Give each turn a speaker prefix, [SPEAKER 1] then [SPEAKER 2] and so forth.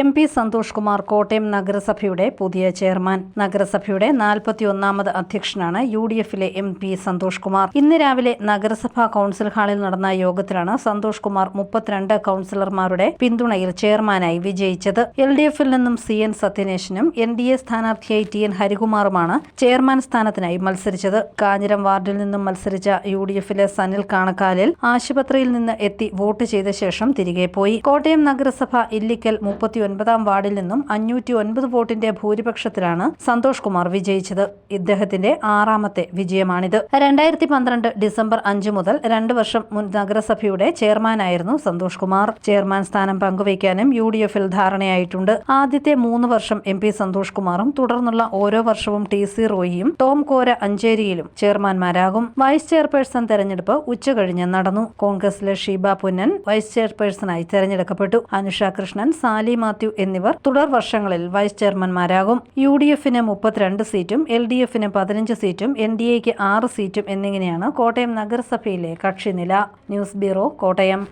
[SPEAKER 1] MP Santhosh Kumar Kottayam നഗരസഭയുടെ പുതിയ chairman. നഗരസഭയുടെ 41ാമത് അധ്യക്ഷനാണ് UDFിലെ MP സന്തോഷ് കുമാർ. ഇന്ന് രാവിലെ നഗരസഭാ കൗൺസിൽ ഹാളിൽ നടന്ന യോഗത്തിലാണ് സന്തോഷ് കുമാർ 32 കൗൺസിലർമാരുടെ പിന്തുണയിൽ ചെയർമാനായി വിജയിച്ചത്. LDFിൽ നിന്നും CN സത്യനേശനും NDA സ്ഥാനാർത്ഥിയായി TN ഹരികുമാറുമാണ് ചെയർമാൻ സ്ഥാനത്തിനായി മത്സരിച്ചത്. കാഞ്ഞിരം വാർഡിൽ നിന്നും മത്സരിച്ച UDFിലെ സനിൽ കാണക്കാലിൽ ആശുപത്രിയിൽ നിന്ന് എത്തി വോട്ട് ചെയ്ത ശേഷം തിരികെ പോയി. കോട്ടയം നഗരസഭ ഇല്ലിക്കൽ 39ാം വാർഡിൽ നിന്നും 509 വോട്ടിന്റെ ഭൂരിപക്ഷത്തിലാണ് സന്തോഷ് കുമാർ വിജയിച്ചത്. ഇദ്ദേഹത്തിന്റെ 6ാമത്തെ വിജയമാണിത്. 2012 ഡിസംബർ 5 മുതൽ 2 വർഷം മുൻ നഗരസഭയുടെ ചെയർമാനായിരുന്നു സന്തോഷ് കുമാർ. ചെയർമാൻ സ്ഥാനം പങ്കുവയ്ക്കാനും UDFിൽ ധാരണയായിട്ടുണ്ട്. ആദ്യത്തെ 3 വർഷം MP സന്തോഷ് കുമാറും തുടർന്നുള്ള ഓരോ വർഷവും TC റോയിയും ടോം കോര അഞ്ചേരിയിലും ചെയർമാൻമാരാകും. വൈസ് ചെയർപേഴ്സൺ തെരഞ്ഞെടുപ്പ് ഉച്ചകഴിഞ്ഞ് നടന്നു. കോൺഗ്രസിലെ ഷീബ പുന്നൻ വൈസ് ചെയർപേഴ്സണായി തെരഞ്ഞെടുക്കപ്പെട്ടു. അനുഷ കൃഷ്ണൻ, സാലി മാത്യു എന്നിവർ തുടർ വർഷങ്ങളിൽ വൈസ് ചെയർമാൻമാരാകും. UDFിന് 32 സീറ്റും LDFിന് 15 സീറ്റും NDAയ്ക്ക് 6 സീറ്റും എന്നിങ്ങനെയാണ് കോട്ടയം നഗരസഭയിലെ കക്ഷിനില. News bureau, Kottayam.